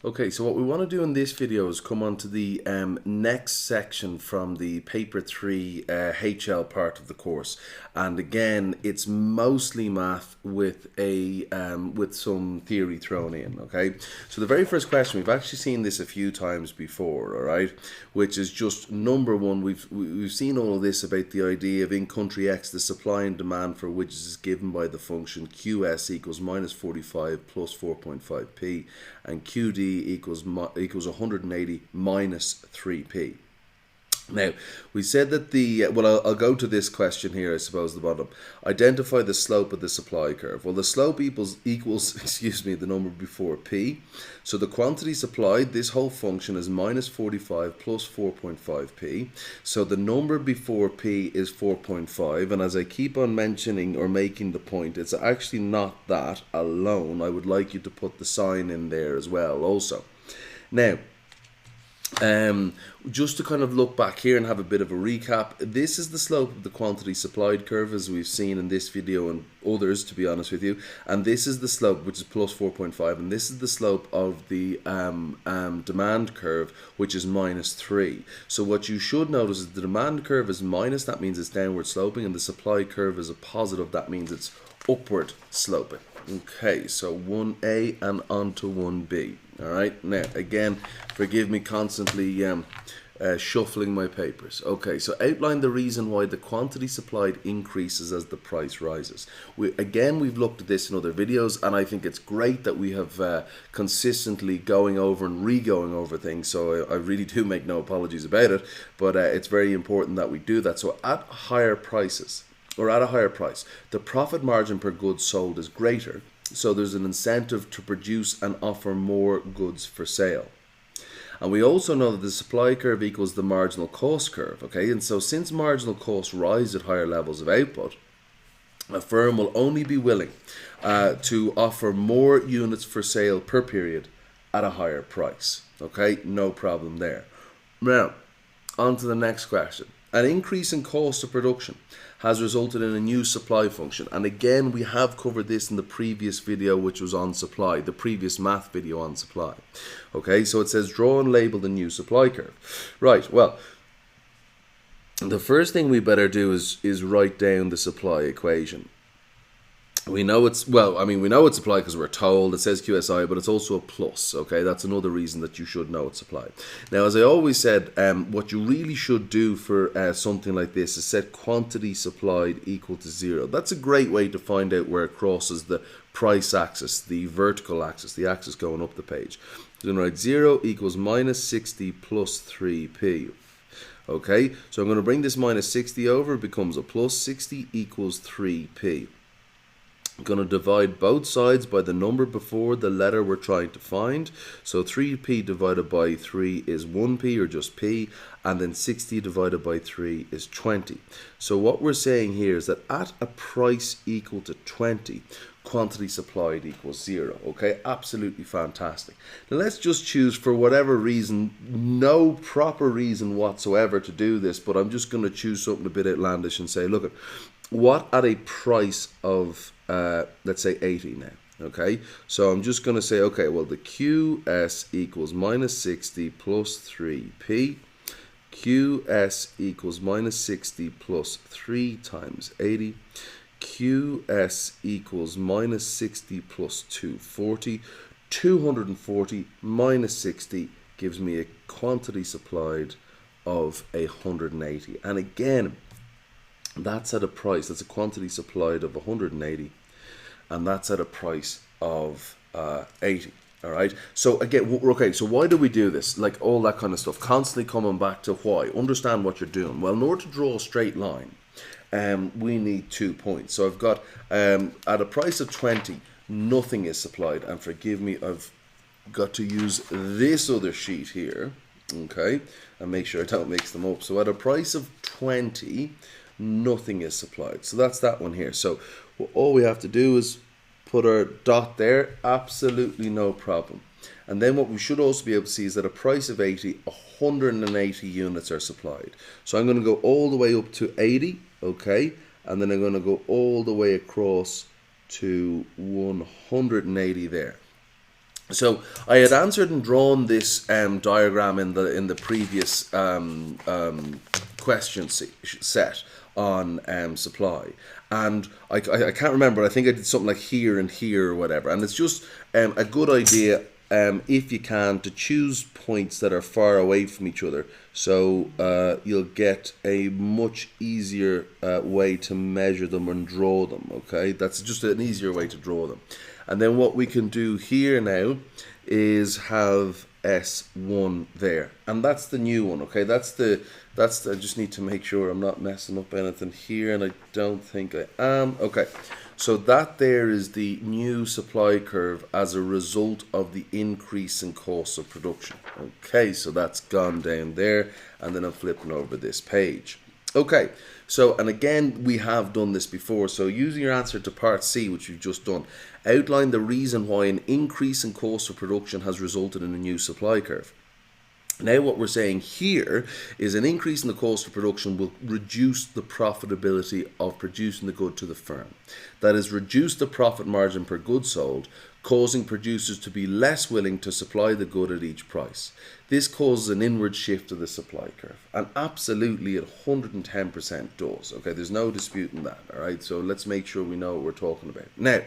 Okay, so what we want to do in this video is come on to the next section from the paper 3 HL part of the course, and again it's mostly math with a with some theory thrown in. Okay, so the very first question, we've actually seen this a few times before, all right, which is just number one. We've seen all of this about the idea of in country X the supply and demand for widgets is given by the function QS equals minus 45 plus 4.5p and QD equals 180 minus 3p. Now, we said that the, I'll go to this question here, I suppose, the bottom. Identify the slope of the supply curve. Well, the slope equals excuse me, the number before p. So the quantity supplied, this whole function is minus 45 plus 4.5p. So the number before p is 4.5. And as I keep on mentioning or making the point, it's actually not that alone. I would like you to put the sign in there as well also. Now, just to kind of look back here and have a bit of a recap, this is the slope of the quantity supplied curve as we've seen in this video and others, to be honest with you, and this is the slope, which is plus 4.5, and this is the slope of the demand curve, which is minus 3. So what you should notice is the demand curve is minus, that means it's downward sloping, and the supply curve is a positive, that means it's upward sloping. Okay, so 1A and on to 1B. Alright, now again, forgive me constantly shuffling my papers. Okay, so outline the reason why the quantity supplied increases as the price rises. We've looked at this in other videos, and I think it's great that we have consistently going over and re-going over things, so I really do make no apologies about it, but it's very important that we do that. So at higher prices, or at a higher price, the profit margin per goods sold is greater, so there's an incentive to produce and offer more goods for sale. And we also know that the supply curve equals the marginal cost curve, okay? And so since marginal costs rise at higher levels of output, a firm will only be willing to offer more units for sale per period at a higher price, okay? No problem there. Now, on to the next question. An increase in cost of production has resulted in a new supply function. And again, we have covered this in the previous video, which was on supply, the previous math video on supply. Okay, so it says draw and label the new supply curve. Right, well, the first thing we better do is write down the supply equation. We know it's, we know it's supply because we're told, it says QSI, but it's also a plus, okay? That's another reason that you should know it's supply. Now, as I always said, what you really should do for something like this is set quantity supplied equal to 0. That's a great way to find out where it crosses the price axis, the vertical axis, the axis going up the page. So I'm going to write 0 equals minus 60 plus 3p. Okay, so I'm going to bring this minus 60 over, it becomes a plus 60 equals 3p. I'm going to divide both sides by the number before the letter we're trying to find. So 3p divided by 3 is 1p, or just p, and then 60 divided by 3 is 20. So what we're saying here is that at a price equal to 20, quantity supplied equals 0. Okay, absolutely fantastic. Now let's just choose, for whatever reason, no proper reason whatsoever to do this, but I'm just going to choose something a bit outlandish and say, look, what at a price of let's say 80 now, okay? So I'm just going to say, okay, well, the QS equals minus 60 plus 3p. QS equals minus 60 plus 3 times 80. QS equals minus 60 plus 240. 240 minus 60 gives me a quantity supplied of 180. And again, that's at a price, that's a quantity supplied of 180, and that's at a price of 80. All right, so again, okay, so why do we do this? Like all that kind of stuff, constantly coming back to why. Understand what you're doing. Well, in order to draw a straight line, we need 2 points. So I've got at a price of 20, nothing is supplied, and forgive me, I've got to use this other sheet here, okay, and make sure I don't mix them up. So at a price of 20, nothing is supplied. So that's that one here. So all we have to do is put our dot there, absolutely no problem. And then what we should also be able to see is that at a price of 80, 180 units are supplied. So I'm going to go all the way up to 80, okay, and then I'm going to go all the way across to 180 there. So I had answered and drawn this diagram in the previous question set on supply, and I can't remember. I think I did something like here and here or whatever, and it's just a good idea, if you can, to choose points that are far away from each other, so you'll get a much easier way to measure them and draw them. Okay, that's just an easier way to draw them. And then what we can do here now is have S1 there, and that's the new one. Okay, that's I just need to make sure I'm not messing up anything here, and I don't think I am. Okay, so that there is the new supply curve as a result of the increase in cost of production. Okay, so that's gone down there, and then I'm flipping over this page. Okay, so, and again, we have done this before, so using your answer to part C, which we've just done, outline the reason why an increase in cost of production has resulted in a new supply curve. Now what we're saying here is an increase in the cost of production will reduce the profitability of producing the good to the firm. That is, reduce the profit margin per good sold, causing producers to be less willing to supply the good at each price. This causes an inward shift of the supply curve, and absolutely it 110% does. Okay, there's no disputing that. All right, so let's make sure we know what we're talking about. Now,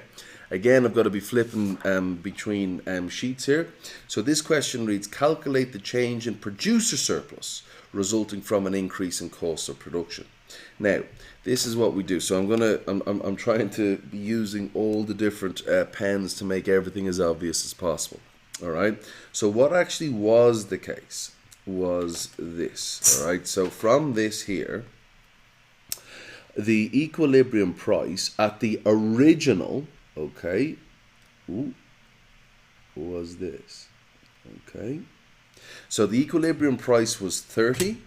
again, I've got to be flipping between sheets here. So this question reads, calculate the change in producer surplus resulting from an increase in cost of production. Now, this is what we do. So I'm trying to be using all the different pens to make everything as obvious as possible. All right. So what actually was the case was this. All right. So from this here, the equilibrium price at the original, okay, was this. Okay. So the equilibrium price was 30.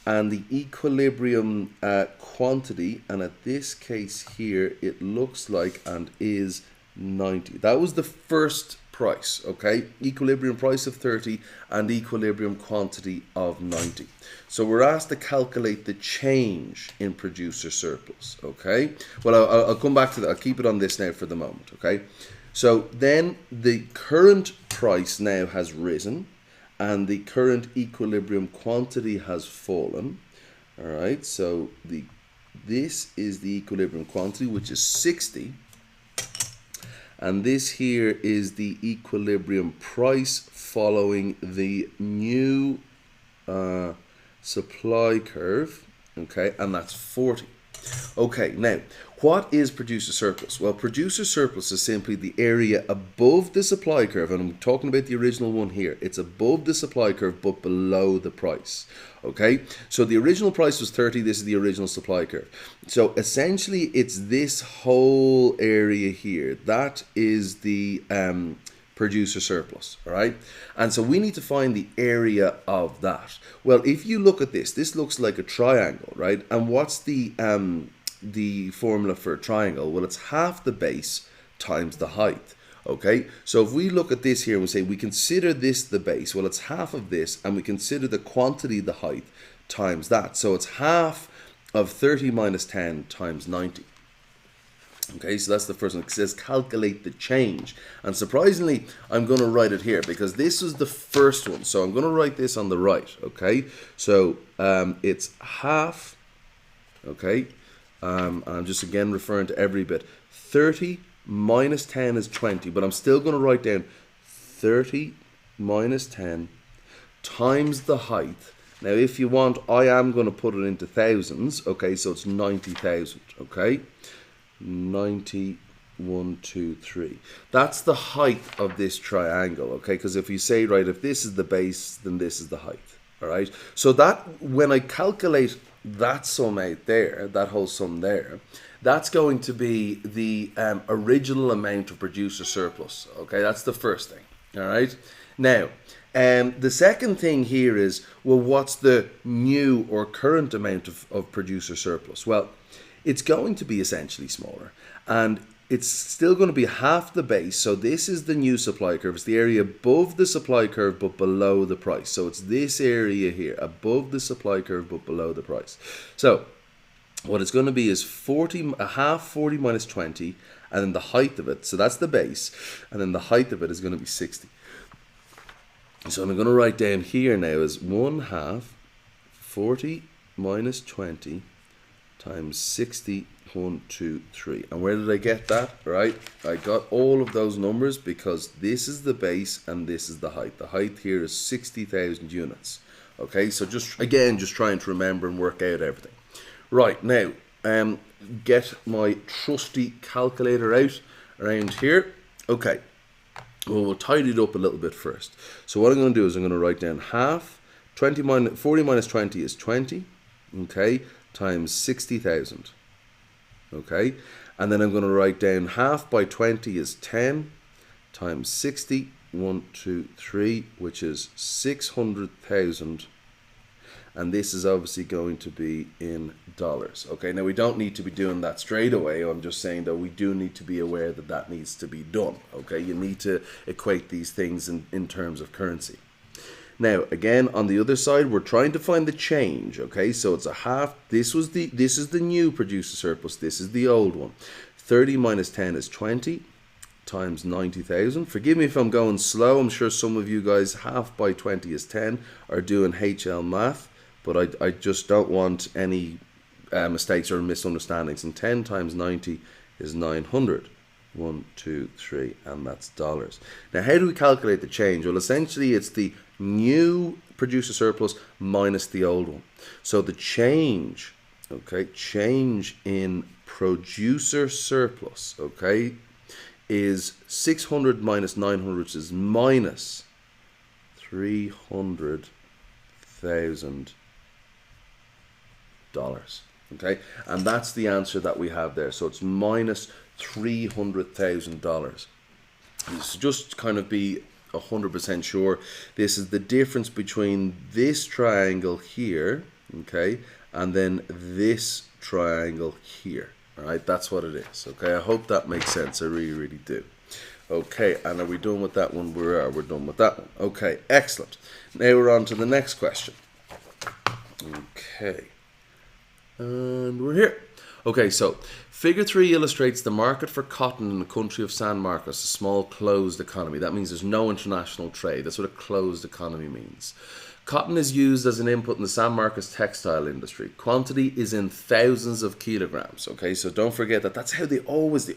And the equilibrium quantity, and at this case here, it looks like and is 90. That was the first price, okay? Equilibrium price of 30 and equilibrium quantity of 90. So we're asked to calculate the change in producer surplus, okay? Well, I'll come back to that. I'll keep it on this now for the moment, okay? So then the current price now has risen, and the current equilibrium quantity has fallen. All right, so this is the equilibrium quantity, which is 60, and this here is the equilibrium price following the new supply curve, okay, and that's 40. Okay, now, what is producer surplus? Well, producer surplus is simply the area above the supply curve, and I'm talking about the original one here. It's above the supply curve, but below the price. Okay, so the original price was 30. This is the original supply curve. So essentially, it's this whole area here. That is the producer surplus, all right? And so we need to find the area of that. Well, if you look at this looks like a triangle, right? And what's the formula for a triangle? Well, it's half the base times the height, okay? So if we look at this here and we say we consider this the base, well, it's half of this, and we consider the quantity the height times that. So it's half of 30 minus 10 times 90. Okay, so that's the first one. It says calculate the change. And surprisingly, I'm going to write it here because this is the first one. So I'm going to write this on the right, okay? So it's half, okay? I'm just again referring to every bit. 30 minus 10 is 20, but I'm still going to write down 30 minus 10 times the height. Now, if you want, I am going to put it into thousands, okay? So it's 90,000, okay? 90, 1, 2, 3. That's the height of this triangle, okay? Because if you say, right, if this is the base, then this is the height, all right? So that, when I calculate that sum out there, that whole sum there, that's going to be the original amount of producer surplus, okay? That's the first thing, all right? Now, the second thing here is, well, what's the new or current amount of producer surplus? Well, it's going to be essentially smaller, and it's still going to be half the base. So this is the new supply curve. It's the area above the supply curve but below the price. So it's this area here, above the supply curve but below the price. So what it's going to be is 40, a half 40 minus 20, and then the height of it, so that's the base, and then the height of it is going to be 60. So I'm going to write down here now is 1/2 40 minus 20 times 60, 1, 2, 3. And where did I get that? Right, I got all of those numbers because this is the base and this is the height. The height here is 60,000 units. Okay, so just trying to remember and work out everything. Right, now, get my trusty calculator out around here. Okay, well, we'll tidy it up a little bit first. So what I'm going to do is I'm going to write down half, 40 minus 20 is 20, okay, times 60,000, okay, and then I'm going to write down half by 20 is 10, times 60, 1, 2, 3, which is 600,000, and this is obviously going to be in dollars. Okay, now we don't need to be doing that straight away. I'm just saying that we do need to be aware that that needs to be done. Okay, you need to equate these things in terms of currency. Now again, on the other side, we're trying to find the change. Okay, so it's a half. This is the new producer surplus. This is the old one. 30 minus 10 is 20 times 90,000. Forgive me if I'm going slow. I'm sure some of you guys, half by 20 is 10, are doing HL math, but I just don't want any mistakes or misunderstandings. And 10 times 90 is 900. 1, 2, 3, and that's dollars. Now, how do we calculate the change? Well, essentially, it's the new producer surplus minus the old one. So the change, okay, change in producer surplus, okay, is 600 minus 900, which is minus 300,000 dollars. Okay, and that's the answer that we have there. So it's minus $300,000. So just kind of be 100% sure, this is the difference between this triangle here, okay, and then this triangle here. All right, that's what it is. Okay, I hope that makes sense. I really, really do. Okay, and are we done with that one? We're done with that one. Okay, excellent. Now we're on to the next question. Okay, and we're here. Okay, so figure 3 illustrates the market for cotton in the country of San Marcos, a small closed economy. That means there's no international trade. That's what a closed economy means. Cotton is used as an input in the San Marcos textile industry. Quantity is in thousands of kilograms. Okay, so don't forget that. That's how they always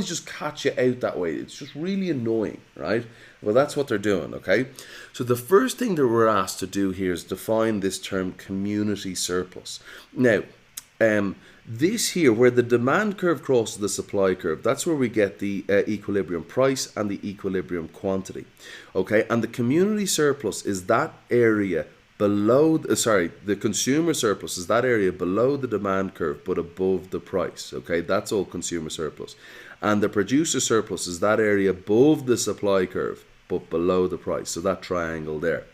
just catch you out that way. It's just really annoying, right? Well, that's what they're doing, okay? So the first thing that we're asked to do here is define this term community surplus. Now, this here, where the demand curve crosses the supply curve, that's where we get the equilibrium price and the equilibrium quantity. Okay, and the community surplus is that area below, the consumer surplus is that area below the demand curve but above the price. Okay, that's all consumer surplus. And the producer surplus is that area above the supply curve but below the price. So that triangle there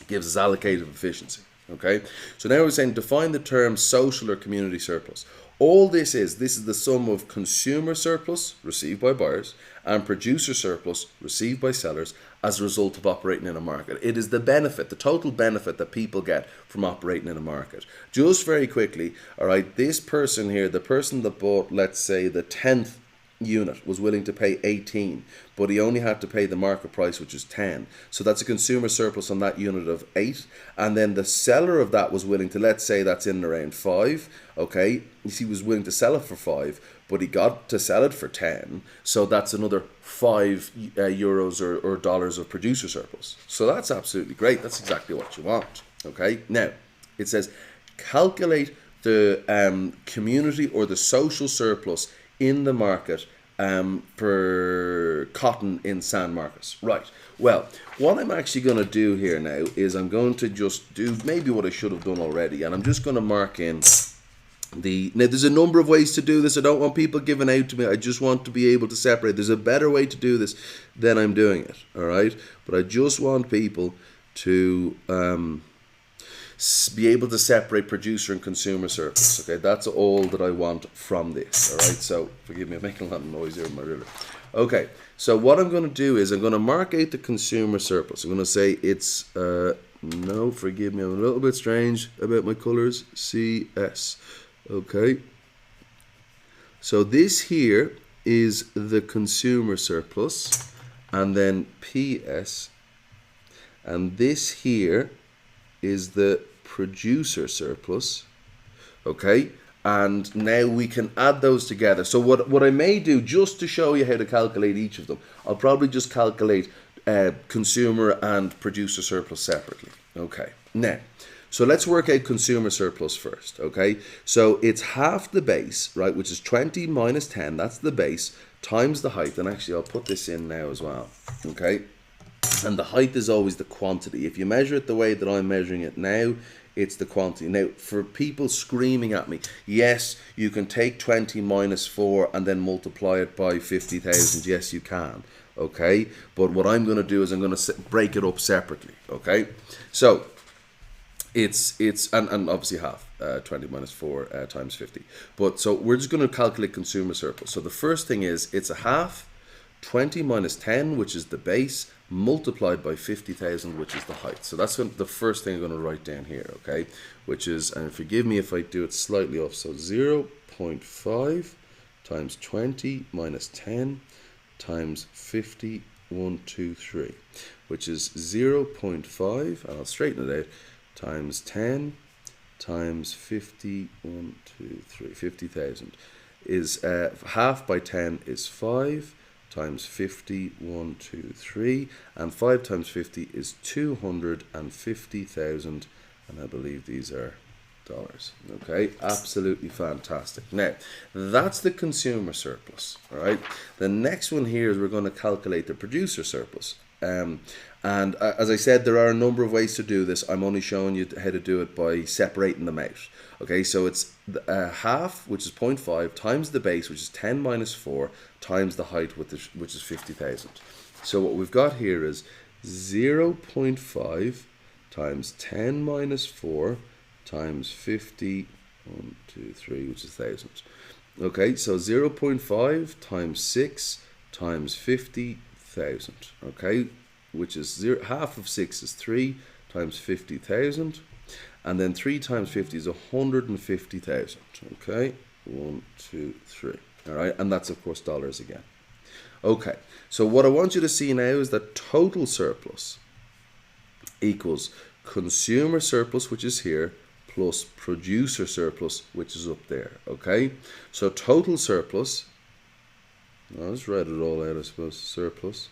gives us allocative efficiency. Okay, so now we're saying define the term social or community surplus. All this is the sum of consumer surplus received by buyers and producer surplus received by sellers as a result of operating in a market. It is the benefit, the total benefit that people get from operating in a market. Just very quickly, all right, this person here, the person that bought, let's say, the 10th unit was willing to pay 18, but he only had to pay the market price, which is 10. So that's a consumer surplus on that unit of 8. And then the seller of that was willing to, let's say that's in around 5. Okay, he was willing to sell it for 5, but he got to sell it for 10. So that's another 5 euros or dollars of producer surplus. So that's absolutely great. That's exactly what you want. Okay, now it says calculate the community or the social surplus in the market for cotton in San Marcos. Right, well, what I'm actually going to do here now is I'm going to just do maybe what I should have done already, and I'm just going to mark in now there's a number of ways to do this. I don't want people giving out to me. I just want to be able to separate. There's a better way to do this than I'm doing it, all right? But I just want people to be able to separate producer and consumer surplus. Okay, that's all that I want from this. All right, so forgive me, I'm making a lot of noise here in my ruler. Okay, so what I'm going to do is I'm going to mark out the consumer surplus. I'm going to say it's no, forgive me, I'm a little bit strange about my colors. CS. Okay, so this here is the consumer surplus, and then PS, and this here is the producer surplus, okay? And now we can add those together. So what I may do, just to show you how to calculate each of them, I'll probably just calculate consumer and producer surplus separately. Okay, now, so let's work out consumer surplus first, okay? So it's half the base, right, which is 20 minus 10, that's the base, times the height. And actually, I'll put this in now as well, okay? And the height is always the quantity. If you measure it the way that I'm measuring it now, it's the quantity. Now, for people screaming at me, yes, you can take 20 minus 4 and then multiply it by 50,000. Yes, you can. Okay? But what I'm going to do is I'm going to break it up separately. Okay? So, it's and obviously half, 20 minus 4 times 50. But so we're just going to calculate consumer surplus. So the first thing is, it's a half, 20 minus 10, which is the base, multiplied by 50,000, which is the height. So that's the first thing I'm going to write down here, okay? Which is, and forgive me if I do it slightly off, so 0.5 times 20 minus 10 times 50, 1, 2, 3, which is 0.5, and I'll straighten it out, times 10 times 50, 1, 2, 3, 50,000 is half by 10 is 5 times 50, 1, 2, 3, and 5 times 50 is 250,000, and I believe these are dollars. Okay, absolutely fantastic. Now, that's the consumer surplus, all right? The next one here is we're going to calculate the producer surplus. And as I said, there are a number of ways to do this. I'm only showing you how to do it by separating them out. Okay, so it's half, which is 0.5, times the base, which is 10 minus 4, times the height, which is 50,000. So what we've got here is 0.5 times 10 minus 4 times 50, 1, 2, 3, which is 1,000. Okay, so 0.5 times 6 times 50,000. Okay, which is half of 6 is 3 times 50,000. And then 3 times 50 is 150,000. Okay, 1, 2, 3. All right, and that's of course dollars again. Okay, so what I want you to see now is that total surplus equals consumer surplus, which is here, plus producer surplus, which is up there. Okay, so total surplus, I'll just write it all out, I suppose, surplus,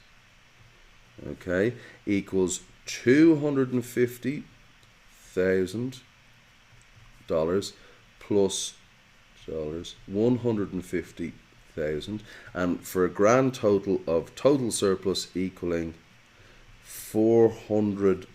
okay, equals $250,000 plus dollars 150,000, and for a grand total of total surplus equaling $400,000.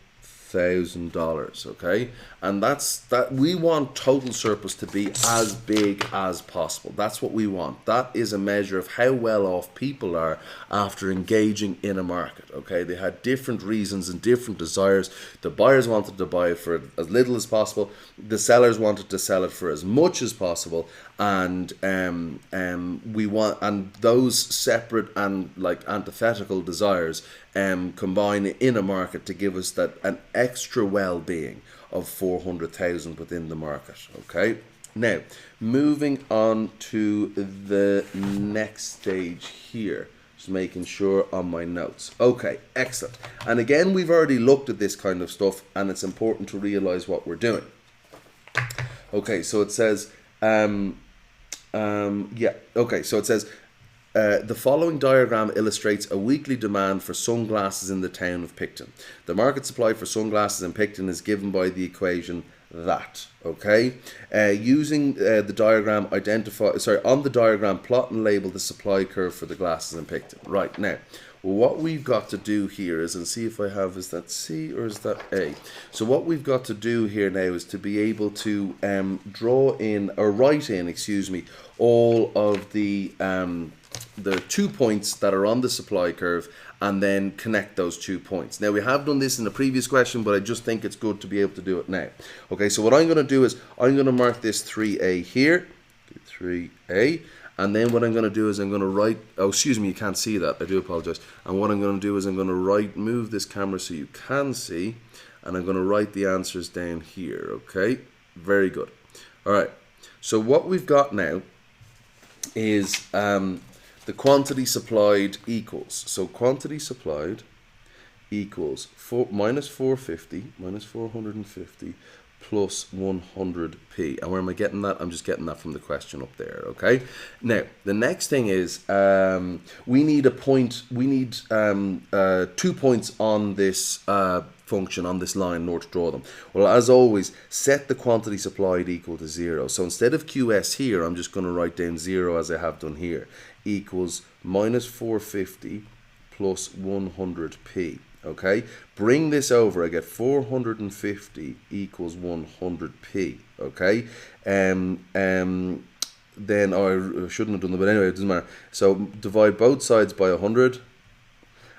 Okay, and that's that. We want total surplus to be as big as possible. That's what we want. That is a measure of how well off people are after engaging in a market. Okay, they had different reasons and different desires. The buyers wanted to buy it for as little as possible. The sellers wanted to sell it for as much as possible. And we want, and those separate and like antithetical desires combine in a market to give us that an extra well-being of 400,000 within the market. Okay, now moving on to the next stage here, just making sure on my notes. Okay, excellent. And again, we've already looked at this kind of stuff, and it's important to realize what we're doing. Okay, so it says so it says the following diagram illustrates a weekly demand for sunglasses in the town of Picton. The market supply for sunglasses in Picton is given by the equation that. Okay, using the diagram, on the diagram, plot and label the supply curve for the glasses in Picton. Right, now, what we've got to do here is, and see if I have, is that C or is that A? So what we've got to do here now is to be able to write in, all of the 2 points that are on the supply curve, and then connect those 2 points. Now, we have done this in the previous question, but I just think it's good to be able to do it now. Okay, so what I'm going to do is I'm going to mark this 3A here, 3A, and then what I'm going to do is I'm going to write, oh, excuse me, you can't see that, I do apologize. And what I'm going to do is I'm going to move this camera so you can see, and I'm going to write the answers down here, okay? Very good. All right, so what we've got now is the the quantity supplied equals, so quantity supplied equals minus 450 plus 100p. And where am I getting that? I'm just getting that from the question up there, okay? Now, the next thing is we need 2 points on this function, on this line, in order to draw them. Well, as always, set the quantity supplied equal to 0. So instead of QS here, I'm just going to write down 0 as I have done here, equals minus 450 plus 100p. Okay, bring this over, I get 450 equals 100p. Okay, then I shouldn't have done that, but anyway, it doesn't matter. So divide both sides by 100,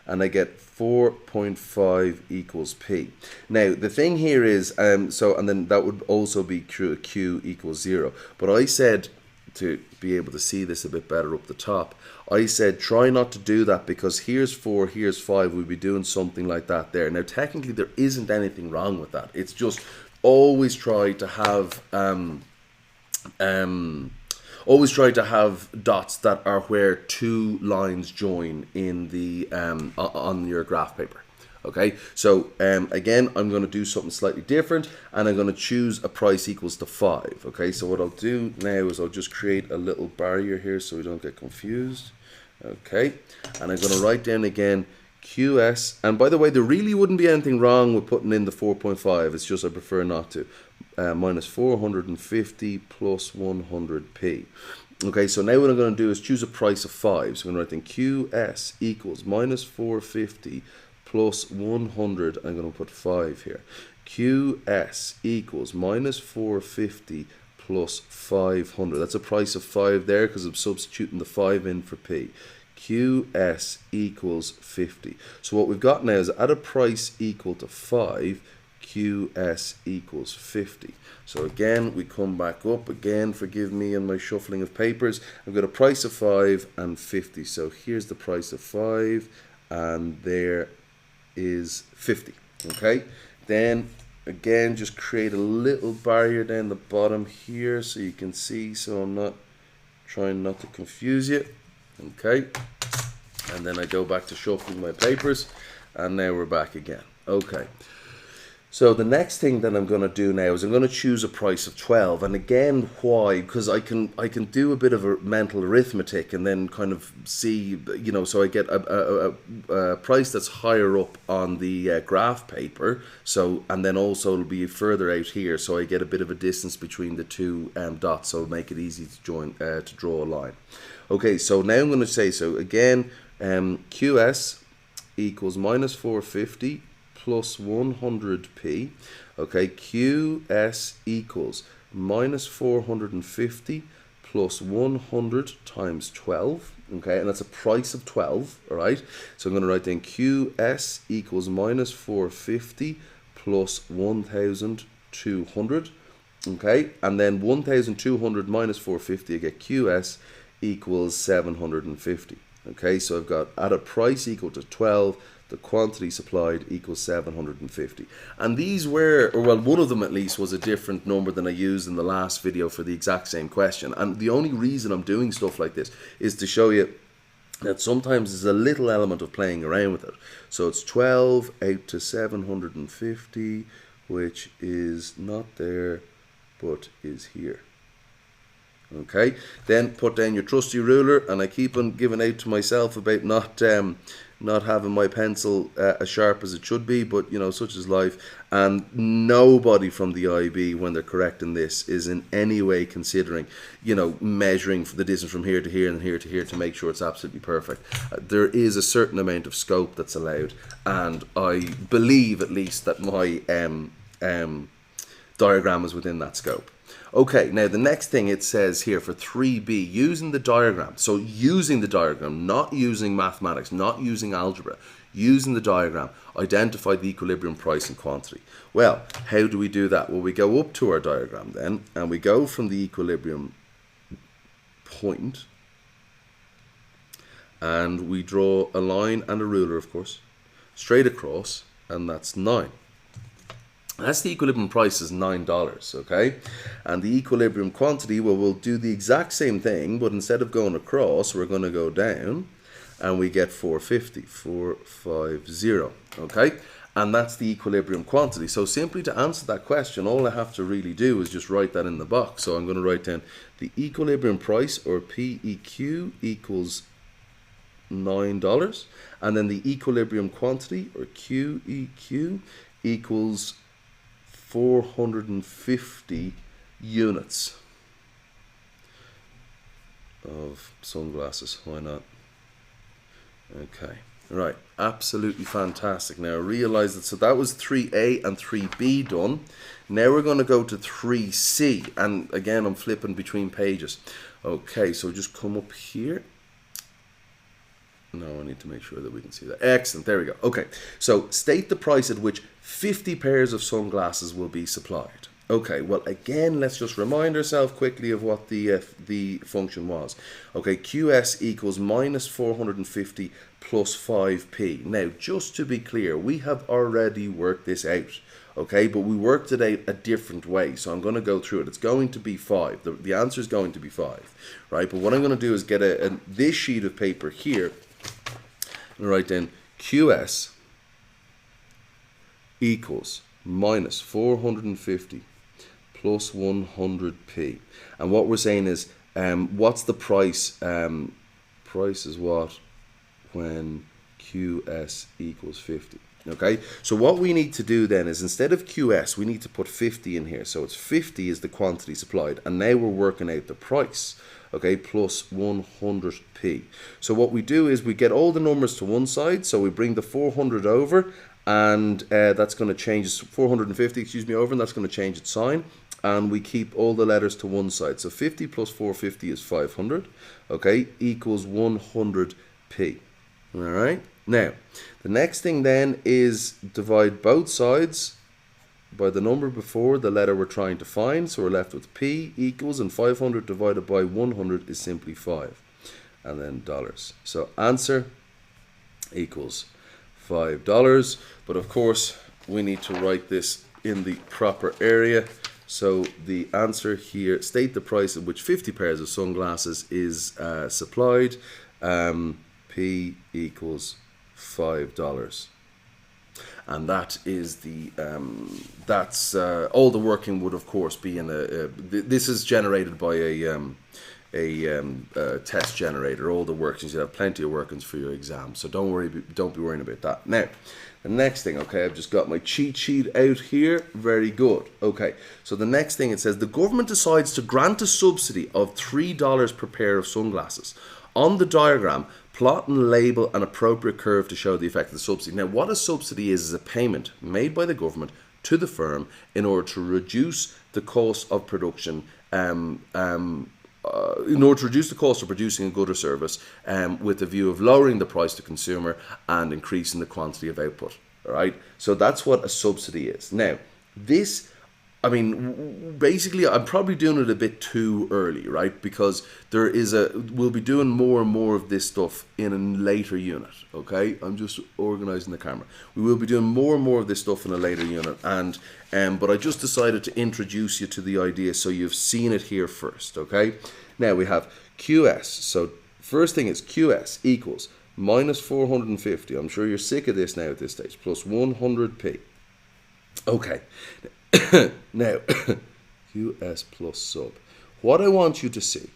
and I get 4.5 equals p. Now the thing here is, and then that would also be true at q equals 0. But I said, to be able to see this a bit better up the top, I said try not to do that, because here's 4, here's 5, we'd be doing something like that there. Now technically there isn't anything wrong with that. It's just always try to have dots that are where 2 lines join in the on your graph paper. Okay, so again, I'm going to do something slightly different, and I'm going to choose a price equals to 5. Okay, so what I'll do now is I'll just create a little barrier here so we don't get confused. Okay, and I'm going to write down again QS, and by the way, there really wouldn't be anything wrong with putting in the 4.5, it's just I prefer not to. Minus 450 plus 100p. Okay, so now what I'm going to do is choose a price of 5. So I'm going to write down QS equals minus 450 plus 100, I'm going to put 5 here. QS equals minus 450 plus 500. That's a price of 5 there because I'm substituting the 5 in for P. QS equals 50. So what we've got now is at a price equal to 5, QS equals 50. So again, we come back up again, forgive me and my shuffling of papers. I've got a price of 5 and 50. So here's the price of 5 and there is 50. Okay, then again just create a little barrier down the bottom here so you can see, so I'm not trying not to confuse you. Okay, and then I go back to shuffling my papers, and now we're back again. Okay, so the next thing that I'm going to do now is I'm going to choose a price of 12, and again, why? Because I can do a bit of a mental arithmetic and then kind of see, you know, so I get a price that's higher up on the graph paper, so, and then also it'll be further out here, so I get a bit of a distance between the two dots, so it'll make it easy to join to draw a line. Okay, so now I'm going to say, so again, QS equals minus 450 plus 100p. Okay, QS equals minus 450 plus 100 times 12. Okay, and that's a price of 12. All right, so I'm going to write down QS equals minus 450 plus 1200. Okay, and then 1200 minus 450, I get QS equals 750. Okay, so I've got at a price equal to 12, the quantity supplied equals 750. And these were, or well, one of them at least was a different number than I used in the last video for the exact same question. And the only reason I'm doing stuff like this is to show you that sometimes there's a little element of playing around with it. So it's 12 out to 750, which is not there, but is here. Okay, then put down your trusty ruler, and I keep on giving out to myself about not having my pencil as sharp as it should be, but you know, such is life. And nobody from the IB, when they're correcting this, is in any way considering, you know, measuring the distance from here to here and here to here to make sure it's absolutely perfect. There is a certain amount of scope that's allowed, and I believe at least that my diagram is within that scope. Okay, now the next thing it says here for 3B, using the diagram. So using the diagram, not using mathematics, not using algebra, using the diagram, identify the equilibrium price and quantity. Well, how do we do that? Well, we go up to our diagram then, and we go from the equilibrium point, and we draw a line and a ruler, of course, straight across, and that's 9. That's the equilibrium price is $9, okay? And the equilibrium quantity, well, we'll do the exact same thing, but instead of going across, we're going to go down, and we get 450, okay? And that's the equilibrium quantity. So simply to answer that question, all I have to really do is just write that in the box. So I'm going to write down the equilibrium price, or PEQ, equals $9, and then the equilibrium quantity, or QEQ, equals 450 units of sunglasses. Why not? Okay, right, absolutely fantastic. Now realize that, so that was 3A and 3B done. Now we're going to go to 3C, and again I'm flipping between pages. Okay, so just come up here. No, I need to make sure that we can see that. Excellent, there we go. Okay, so state the price at which 50 pairs of sunglasses will be supplied. Okay, well again, let's just remind ourselves quickly of what the function was. Okay, QS equals minus 450 plus 5p. Now, just to be clear, we have already worked this out. Okay, but we worked it out a different way, so I'm going to go through it. It's going to be 5. The answer is going to be 5, right? But what I'm going to do is get this sheet of paper here, and write down QS equals minus 450 plus 100p. And what we're saying is, what's the price? Price is what when QS equals 50. Okay, so what we need to do then is, instead of QS, we need to put 50 in here. So it's 50 is the quantity supplied, and now we're working out the price. Okay, plus 100p. So what we do is we get all the numbers to one side, so we bring the 400 over, and that's going to change 450, excuse me, over, and that's going to change its sign, and we keep all the letters to one side. So 50 plus 450 is 500, okay, equals 100p. All right, now the next thing then is divide both sides by the number before the letter we're trying to find. So we're left with P equals, and 500 divided by 100 is simply 5, and then dollars. So answer equals $5. But of course we need to write this in the proper area. So the answer here, state the price at which 50 pairs of sunglasses is supplied. P equals $5. And that is the all the working would of course be in this is generated by a test generator. All the workings, you have plenty of workings for your exam, so don't be worrying about that. Now the next thing, okay, I've just got my cheat sheet out here. Very good. Okay, so the next thing, it says the government decides to grant a subsidy of $3 per pair of sunglasses. On the diagram, plot and label an appropriate curve to show the effect of the subsidy. Now, what a subsidy is a payment made by the government to the firm in order to reduce the cost of production, in order to reduce the cost of producing a good or service, with a view of lowering the price to consumer and increasing the quantity of output. All right, so that's what a subsidy is. Now, this, I mean, basically, I'm probably doing it a bit too early, right? Because we'll be doing more and more of this stuff in a later unit, okay? I'm just organizing the camera. We will be doing more and more of this stuff in a later unit, and but I just decided to introduce you to the idea so you've seen it here first, okay? Now we have QS. So first thing is QS equals minus 450. I'm sure you're sick of this now at this stage, plus 100p. Okay. Now, QS plus sub. What I want you to see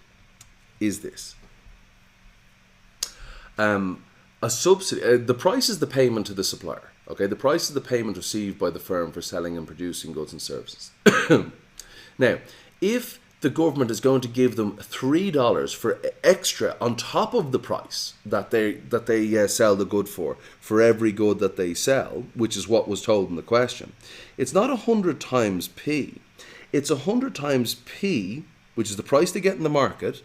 is this. A subsidy, the price is the payment to the supplier. Okay, the price is the payment received by the firm for selling and producing goods and services. Now, if the government is going to give them $3 for extra on top of the price that they sell the good for every good that they sell, which is what was told in the question, it's not 100 times P, it's 100 times P, which is the price they get in the market,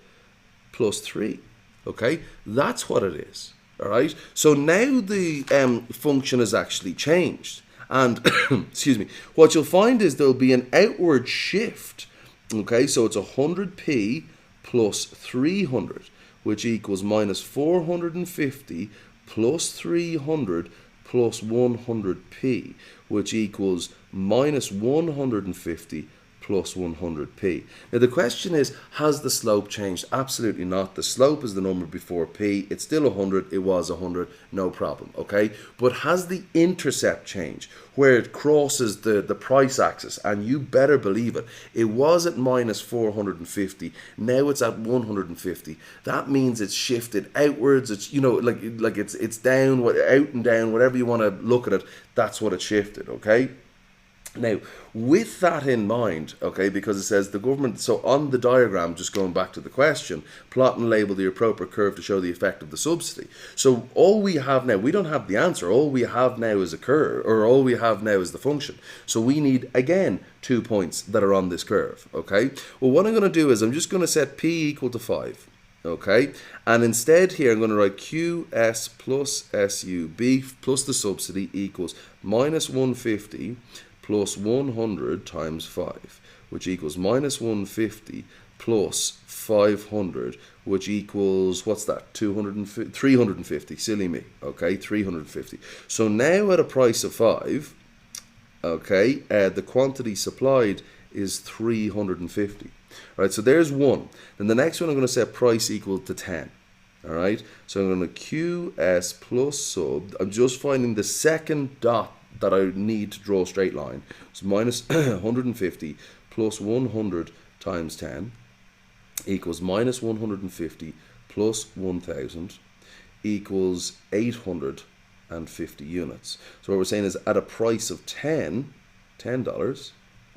plus 3. Okay, that's what it is. All right, so now the function has actually changed, and excuse me, what you'll find is there'll be an outward shift. Okay, so it's 100p plus 300, which equals minus 450 plus 300 plus 100p, which equals minus 150 plus 100p. Now the question is, has the slope changed? Absolutely not. The slope is the number before p. It's still 100. It was 100. No problem. Okay. But has the intercept changed, where it crosses the price axis? And you better believe it. It was at minus 450. Now it's at 150. That means it's shifted outwards. It's, you know, like it's down, out and down, whatever you want to look at it. That's what it shifted. Okay. Now, with that in mind, okay, because it says the government, so on the diagram, just going back to the question, plot and label the appropriate curve to show the effect of the subsidy. So all we have now, we don't have the answer, all we have now is a curve, or all we have now is the function. So we need, again, 2 points that are on this curve, okay? Well, what I'm going to do is I'm just going to set p equal to 5. Okay, and instead here I'm going to write QS plus SUB plus the subsidy equals minus 150 plus 100 times 5, which equals minus 150 plus 500, which equals, what's that, 350, silly me, okay, 350. So now at a price of 5, okay, the quantity supplied is 350. All right, so there's one. Then the next one I'm going to set price equal to 10. All right, so I'm going to QS plus sub. I'm just finding the second dot that I need to draw a straight line. So minus 150 plus 100 times 10 equals minus 150 plus 1000 equals 850 units. So what we're saying is at a price of $10,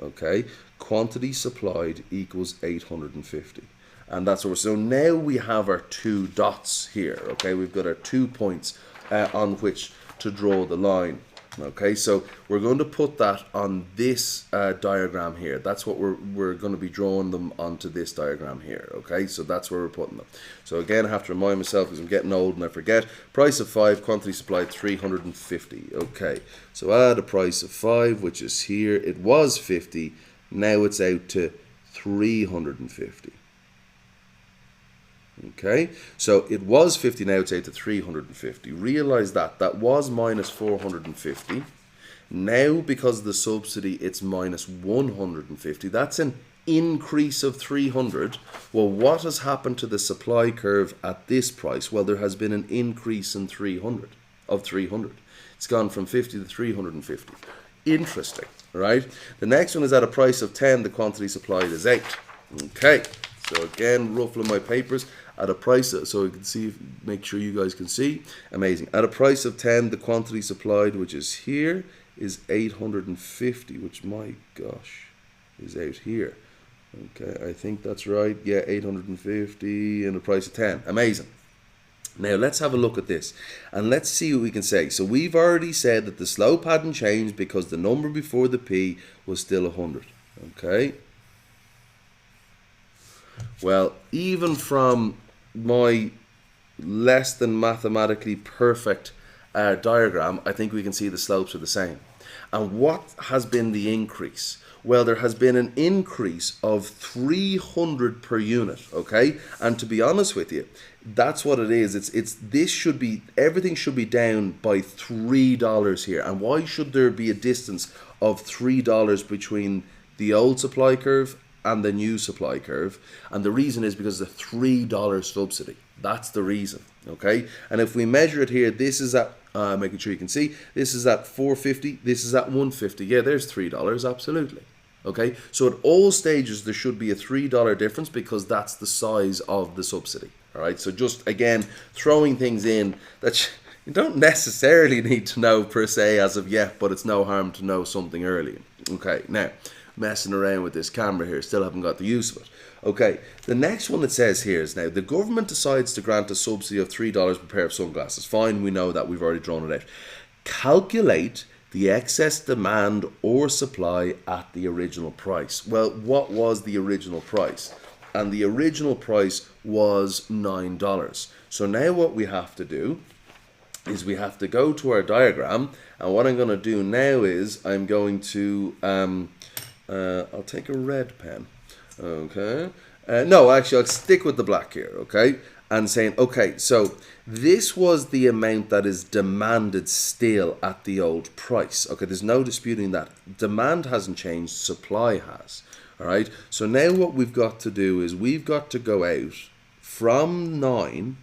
okay, quantity supplied equals 850. And that's what we're, so now we have our two dots here, okay, we've got our 2 points on which to draw the line. Okay, so we're going to put that on this diagram here. That's what we're going to be drawing them onto this diagram here. Okay, so that's where we're putting them. So again, I have to remind myself because I'm getting old and I forget. Price of 5, quantity supplied 350. Okay, so at a price of 5, which is here, it was 50. Now it's out to 350. Okay, so it was 50, now it's out to 350. Realize that was minus 450. Now, because of the subsidy, it's minus 150. That's an increase of 300. Well, what has happened to the supply curve at this price? Well, there has been an increase in 300. It's gone from 50 to 350. Interesting, right? The next one is at a price of 10, the quantity supplied is 8. Okay, so again, ruffling my papers. At a price, so you can see, make sure you guys can see. Amazing. At a price of 10, the quantity supplied, which is here, is 850, which, my gosh, is out here. Okay, I think that's right. Yeah, 850 and a price of 10. Amazing. Now let's have a look at this and let's see what we can say. So we've already said that the slope hadn't changed because the number before the P was still 100. Okay. Well, even from my less than mathematically perfect diagram, I think we can see the slopes are the same. And what has been the increase? Well, there has been an increase of 300 per unit, okay? And to be honest with you, that's what it is. This should be, everything should be down by $3 here. And why should there be a distance of $3 between the old supply curve and the new supply curve? And the reason is because the $3 subsidy. That's the reason, okay? And if we measure it here, this is at making sure you can see, this is at 450, this is at 150. Yeah, there's $3, absolutely. Okay, so at all stages there should be a $3 difference because that's the size of the subsidy. All right, so just again throwing things in that you don't necessarily need to know per se as of yet, but it's no harm to know something early. Okay, now messing around with this camera here, still haven't got the use of it. Okay, the next one it says here is now the government decides to grant a subsidy of $3 per pair of sunglasses. Fine, we know that, we've already drawn it out. Calculate the excess demand or supply at the original price. Well, what was the original price? And the original price was $9. So now what we have to do is we have to go to our diagram, and what I'm going to do now is I'm going to I'll take a red pen. Okay. No, actually, I'll stick with the black here. Okay. and saying, okay, so this was the amount that is demanded still at the old price. Okay, there's no disputing that. Demand hasn't changed, supply has. All right, so now what we've got to do is we've got to go out from 9,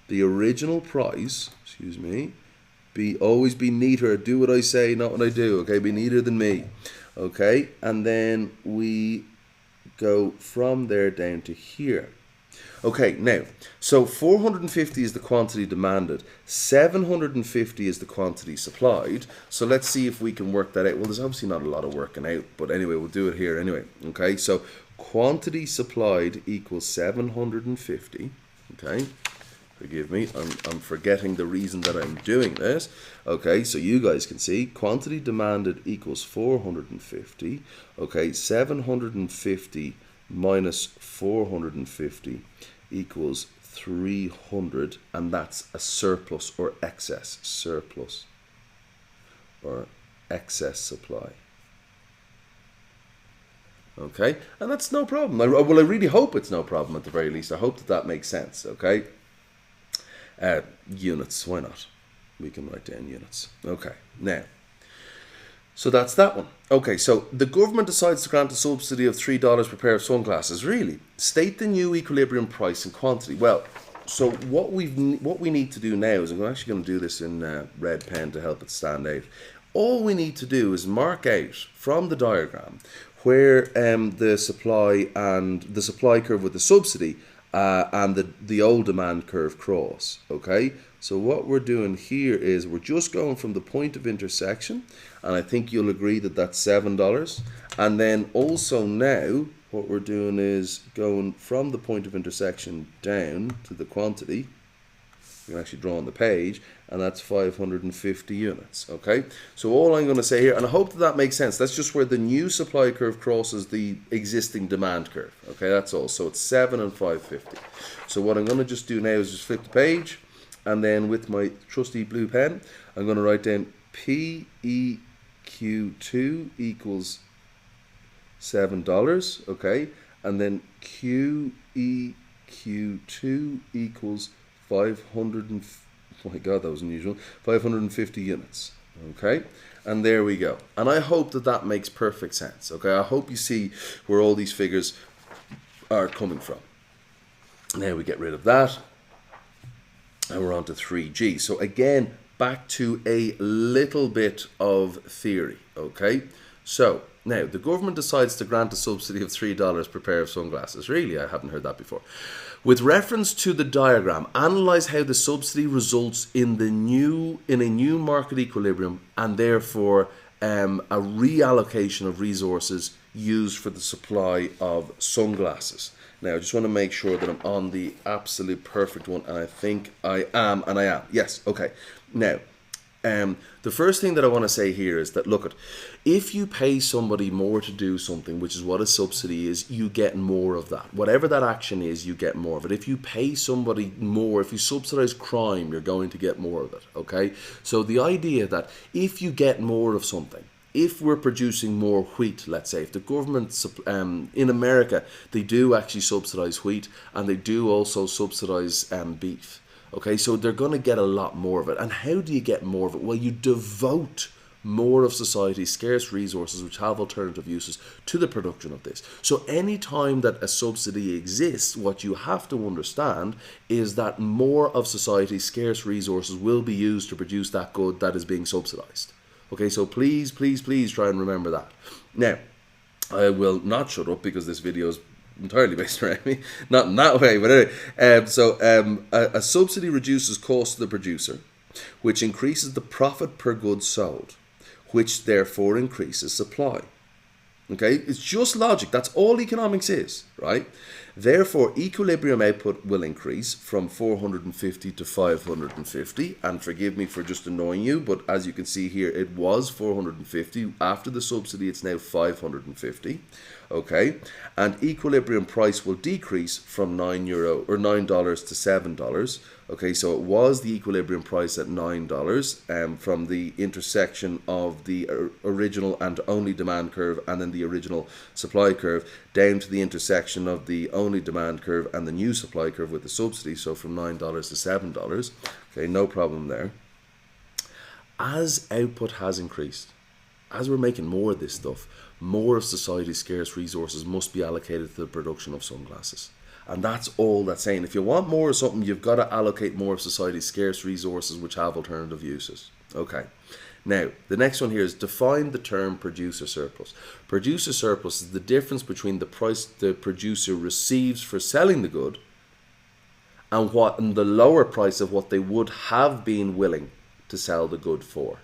the original price, excuse me, always be neater, do what I say, not what I do, okay, be neater than me, okay, and then we go from there down to here. Okay, now, so 450 is the quantity demanded, 750 is the quantity supplied, so let's see if we can work that out. Well, there's obviously not a lot of working out, but anyway, we'll do it here anyway, okay, so quantity supplied equals 750, okay, forgive me, I'm forgetting the reason that I'm doing this, okay, so you guys can see, quantity demanded equals 450, okay, 750 minus 450 equals 300, and that's a surplus or excess supply. Okay, and that's no problem. Well, I really hope it's no problem at the very least. I hope that makes sense, okay? Units, why not? We can write down units. Okay, now, so that's that one. Okay, so the government decides to grant a subsidy of $3 per pair of sunglasses. Really? State the new equilibrium price and quantity. Well, so what we need to do now is, I'm actually going to do this in red pen to help it stand out. All we need to do is mark out from the diagram where the supply curve with the subsidy and the old demand curve cross. Okay, so what we're doing here is we're just going from the point of intersection, and I think you'll agree that that's $7. And then also now what we're doing is going from the point of intersection down to the quantity. You can actually draw on the page, and that's 550 units. Okay, so all I'm going to say here, and I hope that makes sense, that's just where the new supply curve crosses the existing demand curve. Okay, that's all. So it's 7 and 550. So what I'm going to just do now is just flip the page, and then with my trusty blue pen, I'm going to write down PEQ2 equals $7. Okay, and then QEQ2 equals 500 oh my god, that was unusual, 550 units. Okay, and there we go. And I hope that makes perfect sense. Okay, I hope you see where all these figures are coming from. Now we get rid of that, and we're on to 3G. So again, back to a little bit of theory. Okay, so now the government decides to grant a subsidy of $3 per pair of sunglasses. Really, I haven't heard that before. With reference to the diagram, analyze how the subsidy results in a new market equilibrium, and therefore a reallocation of resources used for the supply of sunglasses. Now, I just want to make sure that I'm on the absolute perfect one, and I think I am, and I am. Yes, okay. Now, the first thing that I want to say here is that, look, if you pay somebody more to do something, which is what a subsidy is, you get more of that. Whatever that action is, you get more of it. If you pay somebody more, if you subsidize crime, you're going to get more of it, okay? So the idea that if you get more of something, if we're producing more wheat, let's say, if the government, in America, they do actually subsidize wheat, and they do also subsidize beef. Okay, so they're going to get a lot more of it. And how do you get more of it? Well, you devote more of society's scarce resources, which have alternative uses, to the production of this. So any time that a subsidy exists, what you have to understand is that more of society's scarce resources will be used to produce that good that is being subsidized. Okay, so please, please, please try and remember that. Now, I will not shut up because this video is entirely based around me, not in that way, but anyway. A subsidy reduces cost to the producer, which increases the profit per good sold, which therefore increases supply. Okay, it's just logic. That's all economics is, right? Therefore, equilibrium output will increase from 450 to 550. And forgive me for just annoying you, but as you can see here, it was 450. After the subsidy, it's now 550. Okay, and equilibrium price will decrease from €9 to $7. Okay, so it was the equilibrium price at $9 from the intersection of the original and only demand curve and then the original supply curve down to the intersection of the only demand curve and the new supply curve with the subsidy, so from $9 to $7. Okay, no problem there. As output has increased, as we're making more of this stuff, more of society's scarce resources must be allocated to the production of sunglasses. And that's all that's saying. If you want more of something, you've got to allocate more of society's scarce resources which have alternative uses. Okay. Now, the next one here is define the term producer surplus. Producer surplus is the difference between the price the producer receives for selling the good and the lower price of what they would have been willing to sell the good for.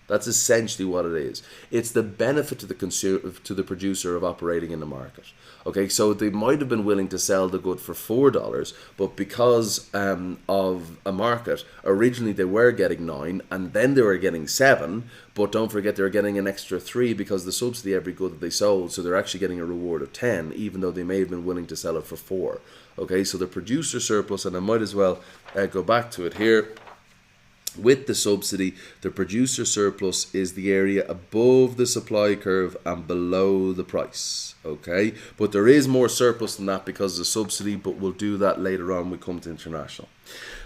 That's essentially what it is. It's the benefit to the consumer, to the producer of operating in the market. Okay, so they might have been willing to sell the good for $4, but because of a market, originally they were getting 9, and then they were getting 7. But don't forget, they were getting an extra 3 because the subsidy every good that they sold. So they're actually getting a reward of 10, even though they may have been willing to sell it for 4. Okay, so the producer surplus, and I might as well go back to it here. With the subsidy, the producer surplus is the area above the supply curve and below the price. Okay, but there is more surplus than that because of the subsidy, but we'll do that later on when we come to international.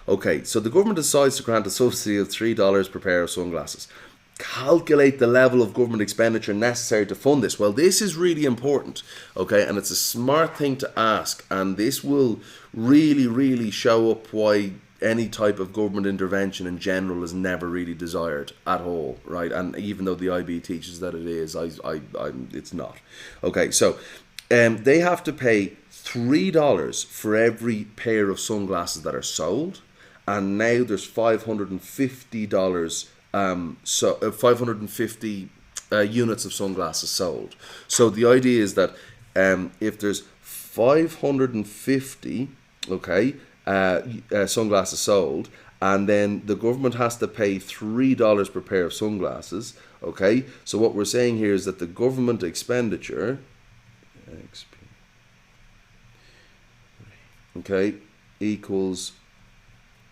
Okay, so the government decides to grant a subsidy of $3 per pair of sunglasses. Calculate the level of government expenditure necessary to fund this. Well, this is really important, okay, and it's a smart thing to ask, and this will really show up why any type of government intervention in general is never really desired at all, right? And even though the IB teaches that it is, it's not. Okay, so they have to pay $3 for every pair of sunglasses that are sold, and now there's $550. 550 units of sunglasses sold. So the idea is that if there's 550, okay. Sunglasses sold, and then the government has to pay $3 per pair of sunglasses. Okay, so what we're saying here is that the government expenditure, okay, equals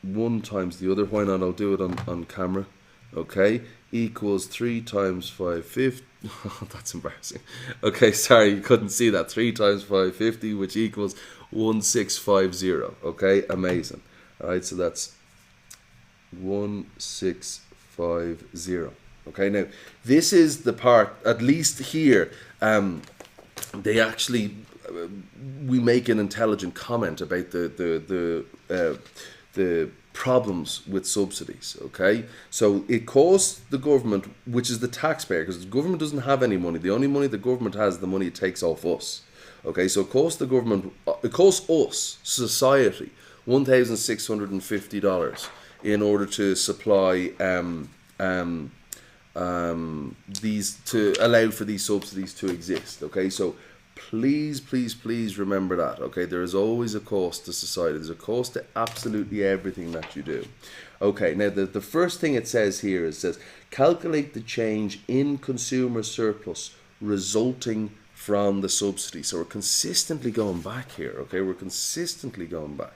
1 times the other. Why not? I'll do it on camera. Okay, equals 3 times 550. Oh, that's embarrassing. Okay, sorry, you couldn't see that. 3 times 550, which equals 1650. Okay, amazing. All right, so that's 1650. Okay, now this is the part, at least here, they actually we make an intelligent comment about the problems with subsidies. Okay, so it costs the government, which is the taxpayer, because the government doesn't have any money. The only money the government has is the money it takes off us. Okay, so it costs the government, it costs us, society, $1,650 in order to supply these, to allow for these subsidies to exist. Okay, so please remember that. Okay, there is always a cost to society. There's a cost to absolutely everything that you do. Okay, now the first thing it says here is, it says calculate the change in consumer surplus resulting from the subsidy. So we're consistently going back here. Okay, we're consistently going back.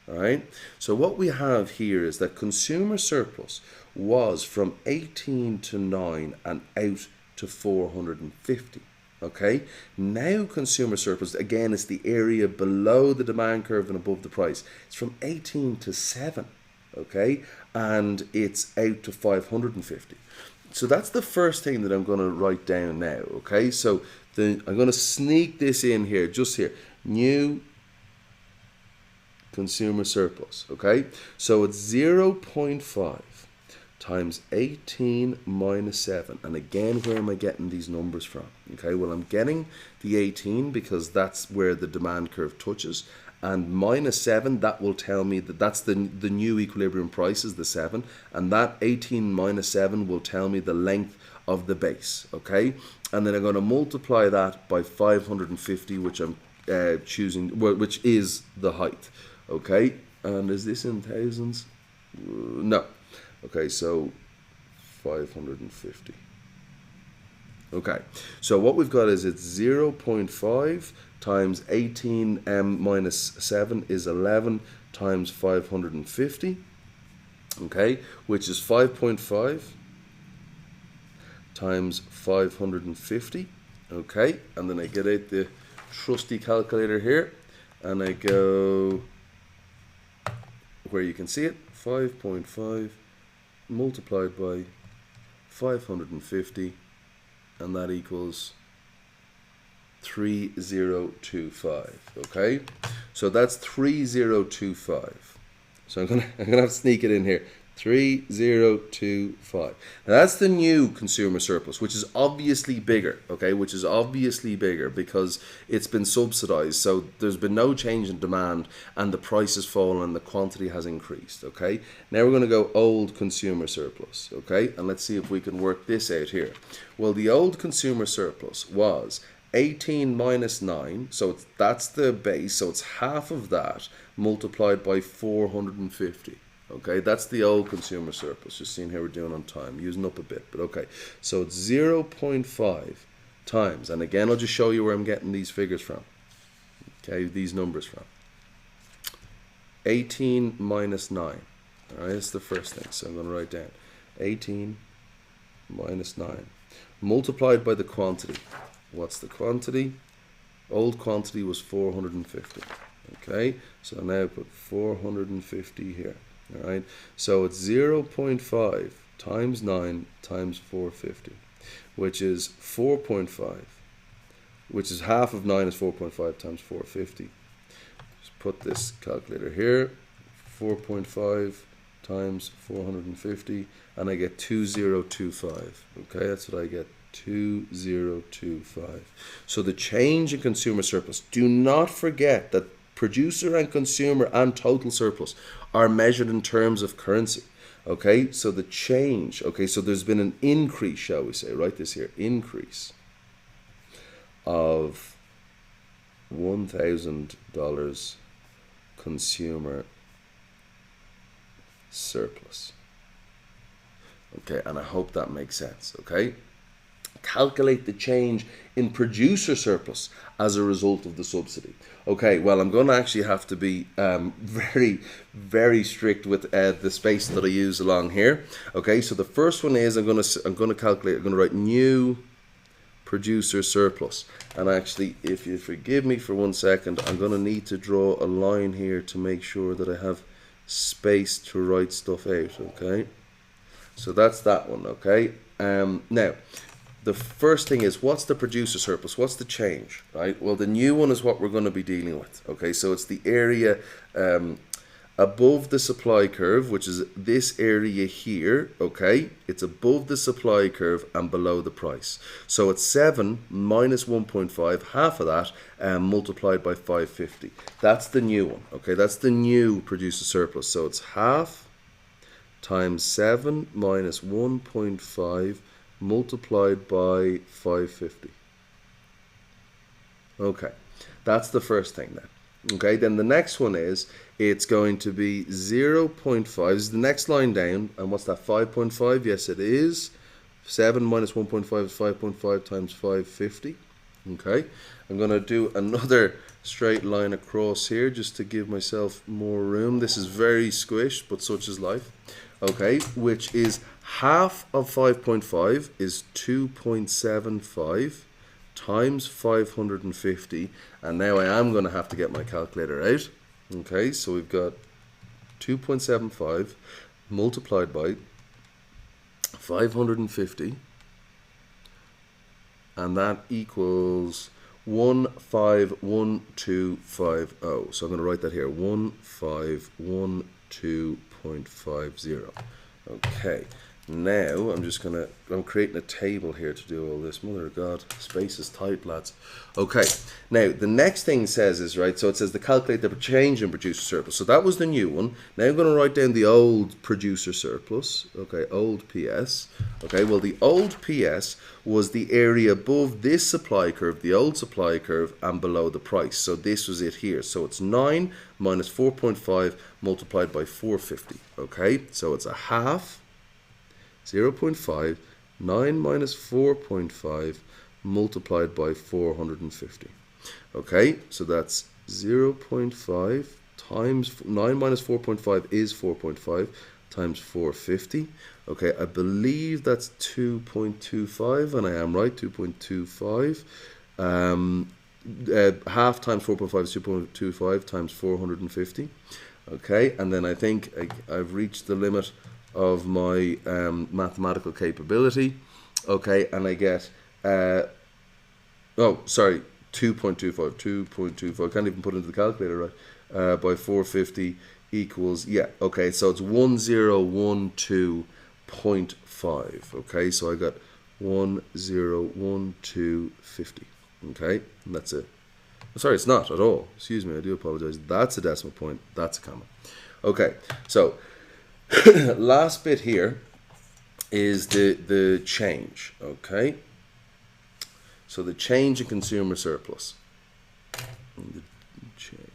All right, so what we have here is that consumer surplus was from 18 to 9 and out to 450. Okay, now consumer surplus, again, is the area below the demand curve and above the price. It's from 18 to 7, okay, and it's out to 550. So that's the first thing that I'm going to write down now, okay? So I'm going to sneak this in here, just here, new consumer surplus, okay? So it's 0.5 times 18 minus 7. And again, where am I getting these numbers from? Okay, well, I'm getting the 18 because that's where the demand curve touches. And minus 7, that will tell me that that's the new equilibrium price is the 7. And that 18 minus 7 will tell me the length of the base, okay? And then I'm going to multiply that by 550, which I'm choosing, well, which is the height, okay? And is this in thousands? No. Okay, so 550. Okay, so what we've got is it's 0.5 times 18 minus 7 is 11 times 550, okay, which is 5.5 times 550, okay, and then I get out the trusty calculator here, and I go where you can see it, 5.5 multiplied by 550, and that equals 3025. Okay, so that's 3025. So I'm gonna have to sneak it in here. 3025. Now that's the new consumer surplus, which is obviously bigger, okay, which is obviously bigger because it's been subsidized, so there's been no change in demand and the price has fallen and the quantity has increased, okay. Now we're going to go old consumer surplus, okay, and let's see if we can work this out here. Well, the old consumer surplus was 18 minus 9, so that's the base, so it's half of that multiplied by 450. Okay, that's the old consumer surplus. Just seeing how we're doing on time, using up a bit, but okay. So it's 0.5 times, and again, I'll just show you where I'm getting these figures from. Okay, these numbers from. 18 minus 9. All right, that's the first thing. So I'm going to write down 18 minus 9 multiplied by the quantity. What's the quantity? Old quantity was 450. Okay, so now I put 450 here. All right, so it's 0.5 times 9 times 450, which is 4.5, which is half of 9 is 4.5 times 450. Just put this calculator here, 4.5 times 450, and I get 2025. Okay, that's what I get, 2025. So the change in consumer surplus, do not forget that producer and consumer and total surplus are measured in terms of currency. Okay, so the change, okay, so there's been an increase, shall we say, write this here, increase of $1,000 consumer surplus. Okay, and I hope that makes sense, okay? Calculate the change in producer surplus as a result of the subsidy. Okay, well, I'm going to actually have to be very, very strict with the space that I use along here. Okay, so the first one is I'm going to calculate. I'm going to write new producer surplus, and actually, if you forgive me for 1 second, I'm going to need to draw a line here to make sure that I have space to write stuff out. Okay, so that's that one. Okay, now. The first thing is, what's the producer surplus? What's the change, right? Well, the new one is what we're going to be dealing with, okay? So it's the area above the supply curve, which is this area here, okay? It's above the supply curve and below the price. So it's 7 minus 1.5, half of that, multiplied by 550. That's the new one, okay? That's the new producer surplus. So it's half times 7 minus 1.5 multiplied by 550. Okay, that's the first thing then. Okay, then the next one is, it's going to be 0.5. This is the next line down, and what's that, 5.5? Yes, it is. 7 minus 1.5 is 5.5 times 550. Okay, I'm going to do another straight line across here just to give myself more room. This is very squished, but such is life. Okay, which is half of 5.5 is 2.75 times 550, and now I am going to have to get my calculator out. Okay, so we've got 2.75 multiplied by 550, and that equals 151250. So I'm going to write that here, 1512.50. Okay, now I'm creating a table here to do all this. Mother of God, space is tight, lads. Okay, now the next thing says is, right, so it says to calculate the change in producer surplus. So that was the new one. Now I'm going to write down the old producer surplus. Okay, old PS. Okay, well, the old PS was the area above this supply curve, the old supply curve, and below the price. So this was it here. So it's 9 minus 4.5 multiplied by 450. Okay, so it's a half, 0.5, 9 minus 4.5 multiplied by 450. Okay, so that's 0.5 times 9 minus 4.5 is 4.5 times 450. Okay, I believe that's 2.25, and I am right, 2.25. Half times 4.5 is 2.25 times 450. Okay, and then I think I've reached the limit of my mathematical capability. Okay, and I get, 2.25, 2.25, can't even put it into the calculator, right? By 450 equals, yeah, okay, so it's 1012.5, okay, so I got 1012.50, okay, and that's it. Sorry, it's not at all, excuse me, I do apologize, that's a decimal point, that's a comma. Okay, so last bit here is the change, okay, so the change in consumer surplus, and the change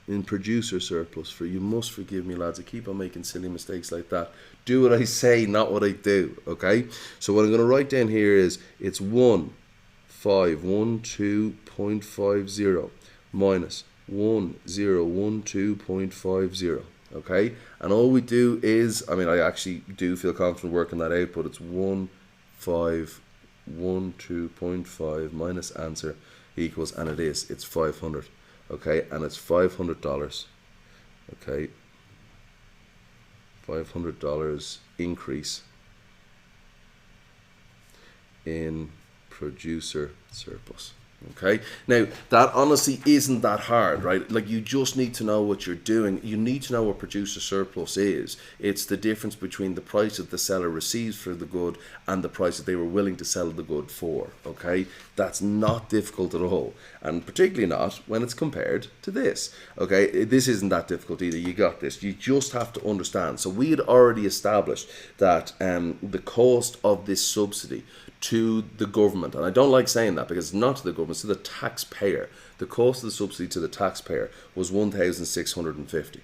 in producer surplus. For you must forgive me, lads, I keep on making silly mistakes like that. Do what I say, not what I do, okay? So what I'm going to write down here is it's 1512.50 minus 1012.50, okay? And all we do is, I mean, I actually do feel confident working that out, but it's 1512.5 minus answer equals, and it's 500. Okay, and it's $500. Okay, $500 increase in producer surplus. Okay, now that honestly isn't that hard, right? Like, you just need to know what you're doing. You need to know what producer surplus is. It's the difference between the price that the seller receives for the good and the price that they were willing to sell the good for. Okay, that's not difficult at all, and particularly not when it's compared to this. Okay, this isn't that difficult either. You got this. You just have to understand. So we had already established that the cost of this subsidy to the government, and I don't like saying that because it's not to the government, it's to the taxpayer. The cost of the subsidy to the taxpayer was $1,650.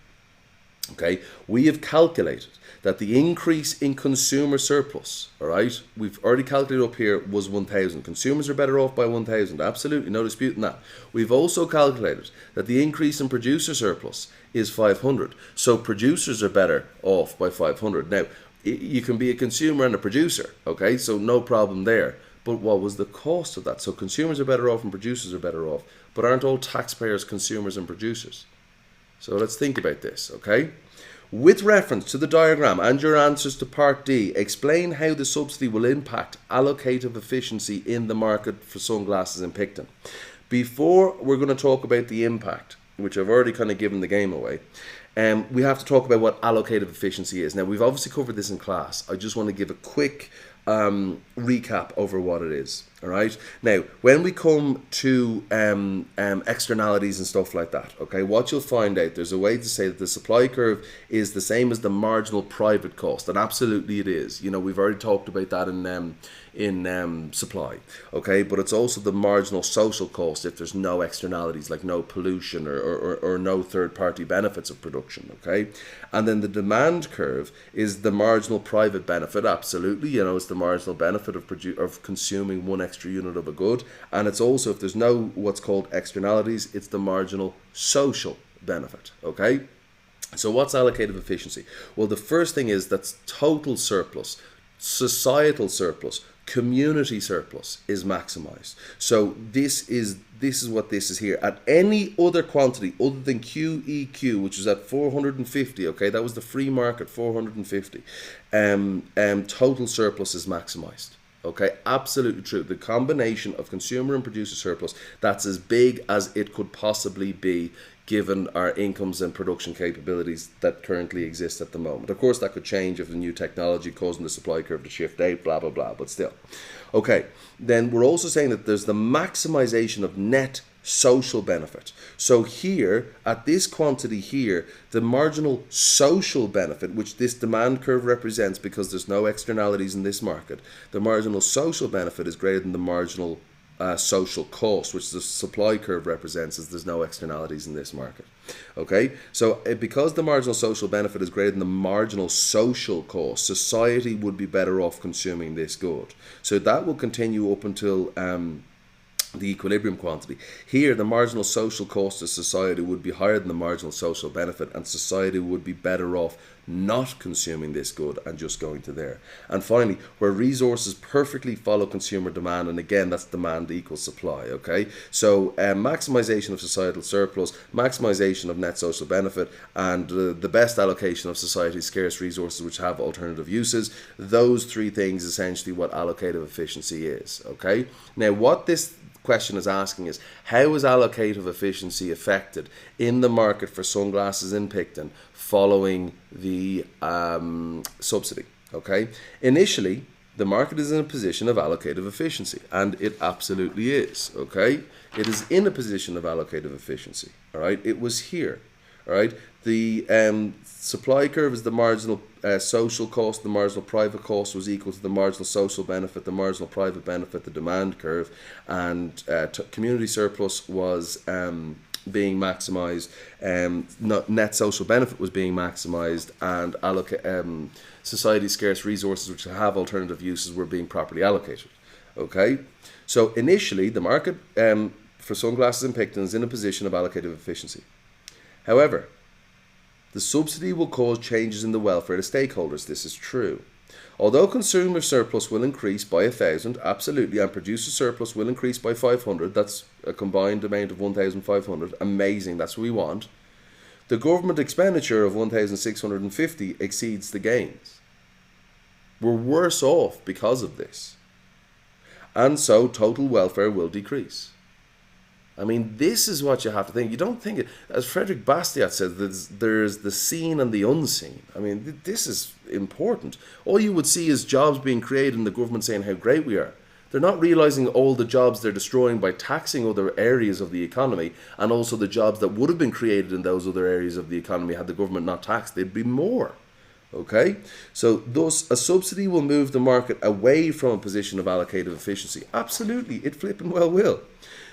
Okay, we have calculated that the increase in consumer surplus, all right, we've already calculated up here, was 1,000. Consumers are better off by 1,000, absolutely, no disputing that. We've also calculated that the increase in producer surplus is 500. So producers are better off by 500. Now, you can be a consumer and a producer, okay, so no problem there. But what was the cost of that? So consumers are better off and producers are better off, but aren't all taxpayers consumers and producers? So let's think about this, okay? With reference to the diagram and your answers to part D, explain how the subsidy will impact allocative efficiency in the market for sunglasses in Picton. Before we're going to talk about the impact, which I've already kind of given the game away, we have to talk about what allocative efficiency is. Now, we've obviously covered this in class. I just want to give a quick recap over what it is. All right. Now, when we come to externalities and stuff like that, okay, what you'll find out, there's a way to say that the supply curve is the same as the marginal private cost, and absolutely it is. You know, we've already talked about that in supply, okay, but it's also the marginal social cost if there's no externalities, like no pollution or no third-party benefits of production, okay. And then the demand curve is the marginal private benefit, absolutely, you know, it's the marginal benefit of consuming one extra unit of a good, and it's also, if there's no what's called externalities, it's the marginal social benefit, okay. So what's allocative efficiency? Well, the first thing is that's total surplus, societal surplus, community surplus is maximized. So this is what this is here. At any other quantity other than QEQ, which was at 450, okay, that was the free market, 450, total surplus is maximized. Okay, absolutely true. The combination of consumer and producer surplus, that's as big as it could possibly be given our incomes and production capabilities that currently exist at the moment. Of course, that could change if the new technology causing the supply curve to shift out, blah, blah, blah, but still. Okay, then we're also saying that there's the maximization of net social benefit. So here, at this quantity here, the marginal social benefit, which this demand curve represents because there's no externalities in this market, the marginal social benefit is greater than the marginal social cost, which the supply curve represents as there's no externalities in this market. Okay, so because the marginal social benefit is greater than the marginal social cost, society would be better off consuming this good. So that will continue up until the equilibrium quantity. Here, the marginal social cost of society would be higher than the marginal social benefit, and society would be better off not consuming this good and just going to there. And finally, where resources perfectly follow consumer demand, and again, that's demand equals supply, okay? So maximization of societal surplus, maximization of net social benefit, and the best allocation of society's scarce resources which have alternative uses. Those three things essentially what allocative efficiency is, okay? Now, what this question is asking is, how is allocative efficiency affected in the market for sunglasses in Picton following the subsidy? Okay, initially the market is in a position of allocative efficiency, and it absolutely is. Okay, it is in a position of allocative efficiency. All right, it was here. All right, the supply curve is the marginal social cost, the marginal private cost was equal to the marginal social benefit, the marginal private benefit, the demand curve, and community surplus was being maximized, net social benefit was being maximized, and society's scarce resources which have alternative uses were being properly allocated. Okay, so initially the market for sunglasses in Picton is in a position of allocative efficiency. However, the subsidy will cause changes in the welfare of stakeholders. This is true. Although consumer surplus will increase by 1,000, absolutely, and producer surplus will increase by 500, that's a combined amount of 1,500, amazing, that's what we want. The government expenditure of 1,650 exceeds the gains. We're worse off because of this. And so total welfare will decrease. I mean, this is what you have to think. You don't think it, as Frederick Bastiat said, there's the seen and the unseen. I mean, this is important. All you would see is jobs being created and the government saying how great we are. They're not realizing all the jobs they're destroying by taxing other areas of the economy, and also the jobs that would have been created in those other areas of the economy had the government not taxed. They'd be more. Okay, so thus a subsidy will move the market away from a position of allocative efficiency. Absolutely, it flipping well will.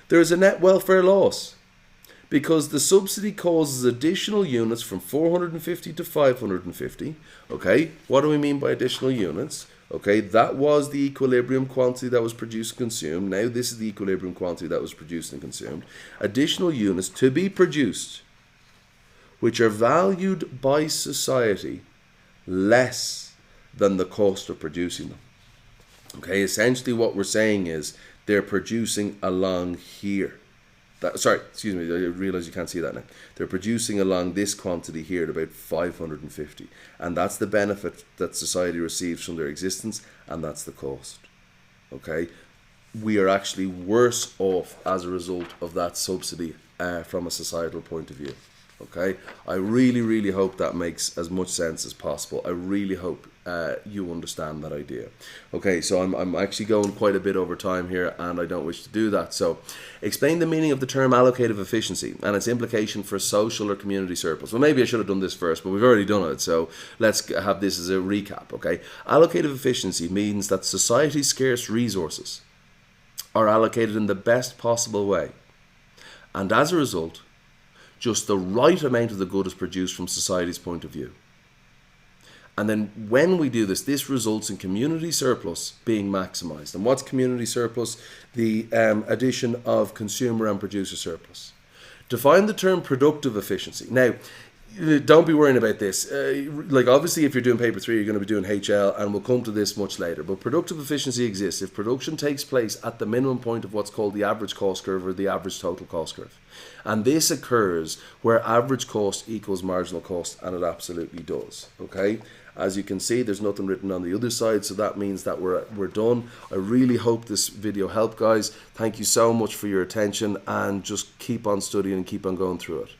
There is a net welfare loss because the subsidy causes additional units from 450 to 550. Okay, what do we mean by additional units? Okay, that was the equilibrium quantity that was produced and consumed. Now this is the equilibrium quantity that was produced and consumed. Additional units to be produced which are valued by society less than the cost of producing them. Okay, essentially what we're saying is they're producing along here. I realize you can't see that now. They're producing along this quantity here at about 550. And that's the benefit that society receives from their existence, and that's the cost. Okay? We are actually worse off as a result of that subsidy from a societal point of view. Okay? I really, really hope that makes as much sense as possible. I really hope you understand that idea. Okay, so I'm actually going quite a bit over time here, and I don't wish to do that. So, explain the meaning of the term allocative efficiency and its implication for social or community surplus. Well, maybe I should have done this first, but we've already done it, so let's have this as a recap, okay? Allocative efficiency means that society's scarce resources are allocated in the best possible way, and as a result, just the right amount of the good is produced from society's point of view. And then when we do this, this results in community surplus being maximized. And what's community surplus? The addition of consumer and producer surplus. Define the term productive efficiency. Now, don't be worrying about this. Like obviously if you're doing paper 3, you're going to be doing HL, and we'll come to this much later. But productive efficiency exists if production takes place at the minimum point of what's called the average cost curve or the average total cost curve. And this occurs where average cost equals marginal cost, and it absolutely does. Okay? As you can see, there's nothing written on the other side, so that means that we're done. I really hope this video helped, guys. Thank you so much for your attention, and just keep on studying and keep on going through it.